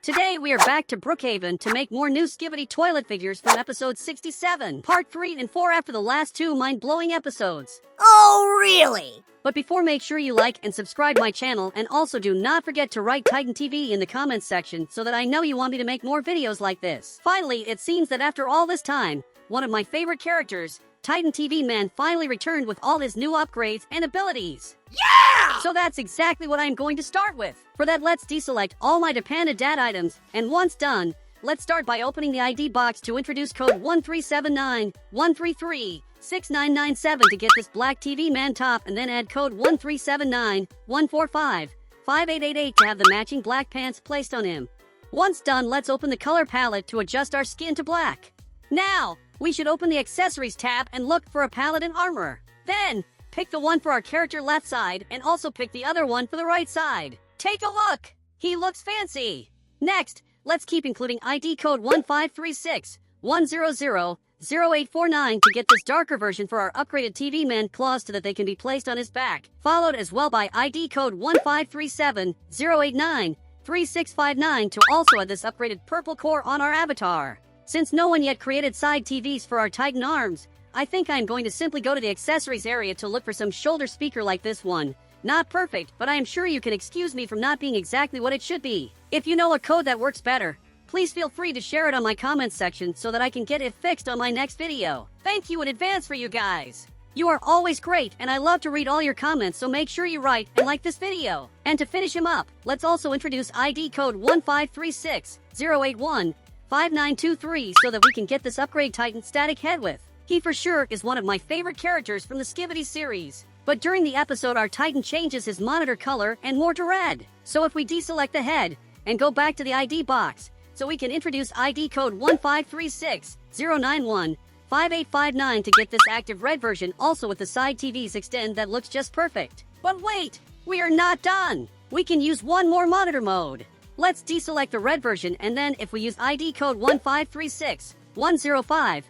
Today we are back to Brookhaven to make more new Skibidi Toilet figures from episode 67, part 3 and 4 after the last two mind-blowing episodes. Oh, really? But before, make sure you like and subscribe my channel, and also do not forget to write Titan TV in the comments section so that I know you want me to make more videos like this. Finally, it seems that after all this time, one of my favorite characters, Titan TV Man, finally returned with all his new upgrades and abilities. Yeah! So that's exactly what I'm going to start with. For that, let's deselect all my Depanda Dat items, and once done, let's start by opening the ID box to introduce code 1379-133-6997 to get this black TV Man top, and then add code 1379-145-5888 to have the matching black pants placed on him. Once done, let's open the color palette to adjust our skin to black. Now, we should open the accessories tab and look for a palette and armor. Then, pick the one for our character left side and also pick the other one for the right side. Take a look! He looks fancy! Next, let's keep including ID code 1536-100-0849 to get this darker version for our upgraded TV Man claws so that they can be placed on his back, followed as well by ID code 1537-089-3659 to also add this upgraded purple core on our avatar. Since no one yet created side TVs for our Titan arms, I think I'm going to simply go to the accessories area to look for some shoulder speaker like this one. Not perfect, but I am sure you can excuse me from not being exactly what it should be. If you know a code that works better, please feel free to share it on my comments section so that I can get it fixed on my next video. Thank you in advance for you guys. You are always great, and I love to read all your comments, so make sure you write and like this video. And to finish him up, let's also introduce ID code 1536-081-5923 so that we can get this upgrade Titan static head with. He for sure is one of my favorite characters from the Skibidi series. But during the episode, our Titan changes his monitor color and more to red. So if we deselect the head and go back to the ID box, so we can introduce ID code 1536-091-5859 to get this active red version, also with the side TVs extend that looks just perfect. But wait, we are not done. We can use one more monitor mode. Let's deselect the red version, and then if we use ID code 1536-105-5000,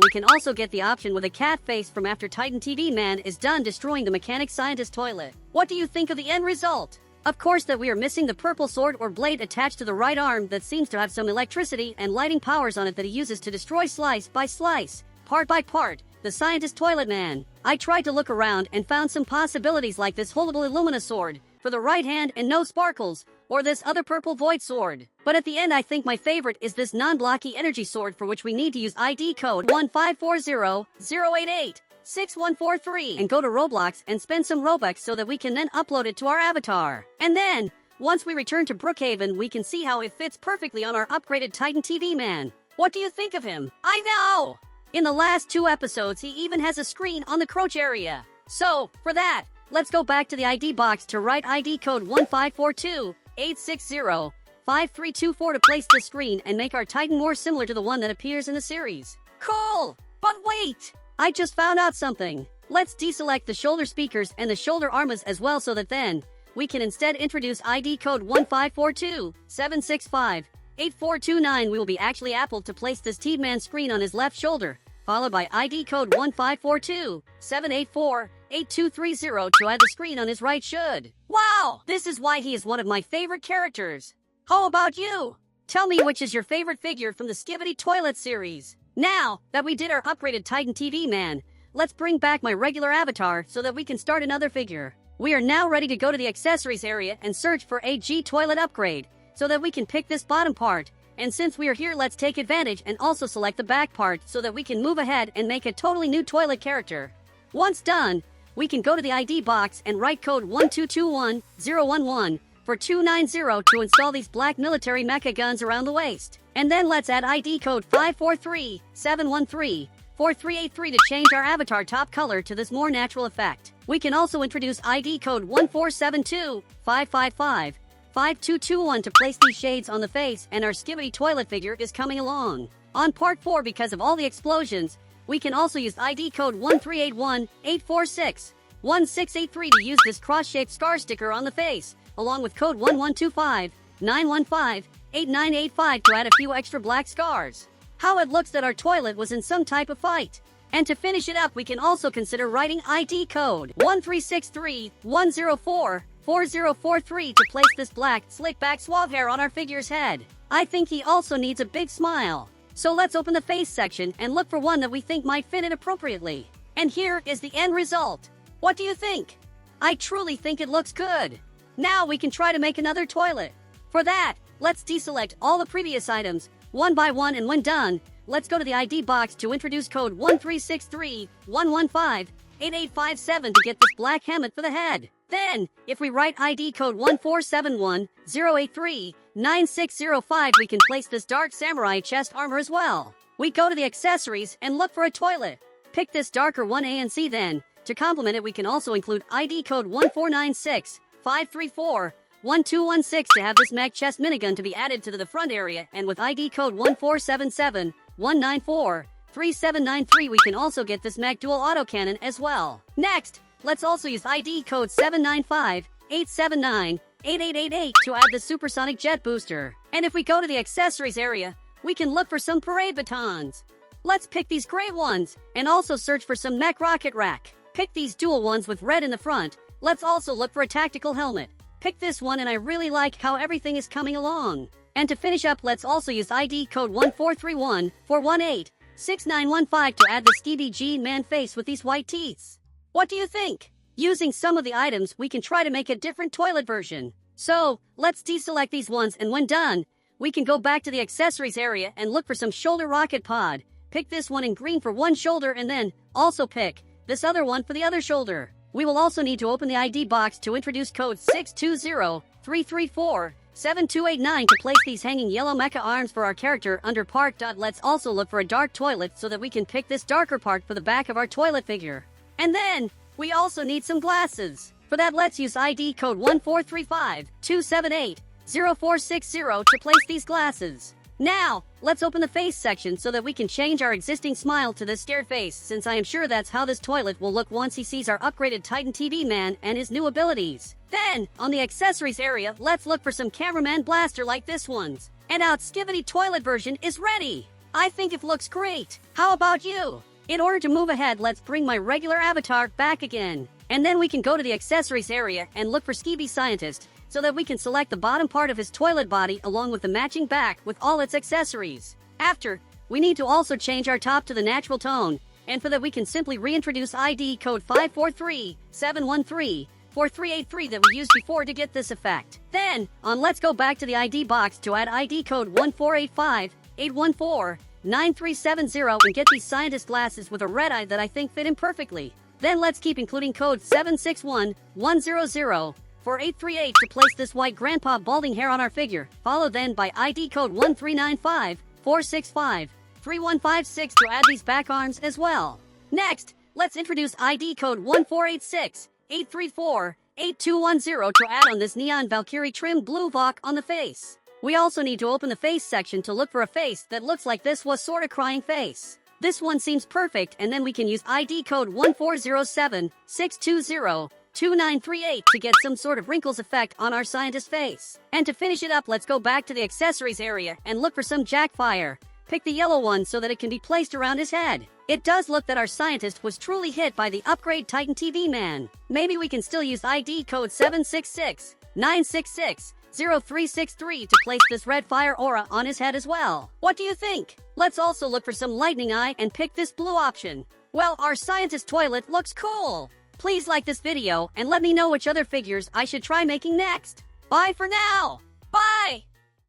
we can also get the option with a cat face from after Titan TV Man is done destroying the mechanic scientist toilet. What do you think of the end result? Of course that we are missing the purple sword or blade attached to the right arm that seems to have some electricity and lighting powers on it that he uses to destroy slice by slice, part by part, the scientist toilet man. I tried to look around and found some possibilities like this holdable Illumina sword for the right hand and no sparkles, or this other purple void sword. But at the end, I think my favorite is this non-blocky energy sword, for which we need to use ID code 1540-088-6143 and go to Roblox and spend some Robux so that we can then upload it to our avatar. And then, once we return to Brookhaven, we can see how it fits perfectly on our upgraded Titan TV Man. What do you think of him? I know! In the last two episodes, he even has a screen on the crotch area. So, for that, let's go back to the ID box to write ID code 1542-860-5324 to place the screen and make our Titan more similar to the one that appears in the series. Cool! But wait! I just found out something. Let's deselect the shoulder speakers and the shoulder armors as well so that then we can instead introduce ID code 1542-765-8429. We will be actually Apple to place this T-Man screen on his left shoulder, followed by ID code 1542-784-8230 to add the screen on his right should. Wow! This is why he is one of my favorite characters. How about you? Tell me which is your favorite figure from the Skibidi Toilet series. Now that we did our upgraded Titan TV Man, let's bring back my regular avatar so that we can start another figure. We are now ready to go to the accessories area and search for a G toilet upgrade so that we can pick this bottom part. And since we are here, let's take advantage and also select the back part so that we can move ahead and make a totally new toilet character. Once done, we can go to the ID box and write code 1221011 for 290 to install these black military mecha guns around the waist. And then let's add ID code 543-713-4383 to change our avatar top color to this more natural effect. We can also introduce ID code 1472-555-5221 to place these shades on the face, and our Skibidi Toilet figure is coming along. On part 4, because of all the explosions, we can also use ID code 1381-846-1683 to use this cross-shaped scar sticker on the face, along with code 1125-915-8985 to add a few extra black scars. How it looks that our toilet was in some type of fight. And to finish it up, we can also consider writing ID code 1363-104 4043 to place this black, slick-back suave hair on our figure's head. I think he also needs a big smile. So let's open the face section and look for one that we think might fit it appropriately. And here is the end result. What do you think? I truly think it looks good. Now we can try to make another toilet. For that, let's deselect all the previous items, one by one, and when done, let's go to the ID box to introduce code 13631158857 to get this black helmet for the head. Then, if we write ID code 14710839605, we can place this dark samurai chest armor as well. We go to the accessories and look for a toilet. Pick this darker one A and C then. To complement it, we can also include ID code 14965341216 to have this mag chest minigun to be added to the front area, and with ID code 14771943793 we can also get this mag dual autocannon as well. Next, let's also use ID code 79587988888 to add the supersonic jet booster. And if we go to the accessories area, we can look for some parade batons. Let's pick these gray ones, and also search for some mech rocket rack. Pick these dual ones with red in the front. Let's also look for a tactical helmet. Pick this one, and I really like how everything is coming along. And to finish up, let's also use ID code 14314186915 to add the Skibidi man face with these white teeth. What do you think? Using some of the items, we can try to make a different toilet version. So, let's deselect these ones, and when done, we can go back to the accessories area and look for some shoulder rocket pod. Pick this one in green for one shoulder, and then also pick this other one for the other shoulder. We will also need to open the ID box to introduce code 62033472289 to place these hanging yellow mecha arms for our character under part. Let's also look for a dark toilet so that we can pick this darker part for the back of our toilet figure. And then, we also need some glasses. For that, let's use ID code 14352780460 to place these glasses. Now, let's open the face section so that we can change our existing smile to this scared face, since I am sure that's how this toilet will look once he sees our upgraded Titan TV man and his new abilities. Then, on the accessories area, let's look for some cameraman blaster like this one's. And our Skibidi Toilet version is ready! I think it looks great! How about you? In order to move ahead, let's bring my regular avatar back again. And then we can go to the accessories area and look for Skibidi Scientist, so that we can select the bottom part of his toilet body along with the matching back with all its accessories. After, we need to also change our top to the natural tone, and for that we can simply reintroduce ID code 543713438 that we used before to get this effect. Then, let's go back to the ID box to add ID code 14858149370 and get these scientist glasses with a red eye that I think fit him perfectly. Then let's keep including code 761100 4838 to place this white grandpa balding hair on our figure, followed then by ID code 13954653156 to add these back arms as well. Next, let's introduce ID code 14868348210 to add on this neon Valkyrie trimmed blue Vok on the face. We also need to open the face section to look for a face that looks like this was sorta crying face. This one seems perfect, and then we can use ID code 14076202938 to get some sort of wrinkles effect on our scientist face. And to finish it up, let's go back to the accessories area and look for some jackfire. Pick the yellow one so that it can be placed around his head. It does look that our scientist was truly hit by the upgrade Titan TV man. Maybe we can still use ID code 76696600363 to place this red fire aura on his head as well. What do you think? Let's also look for some lightning eye and pick this blue option. Well, our scientist toilet looks cool. Please like this video and let me know which other figures I should try making next. Bye for now. Bye!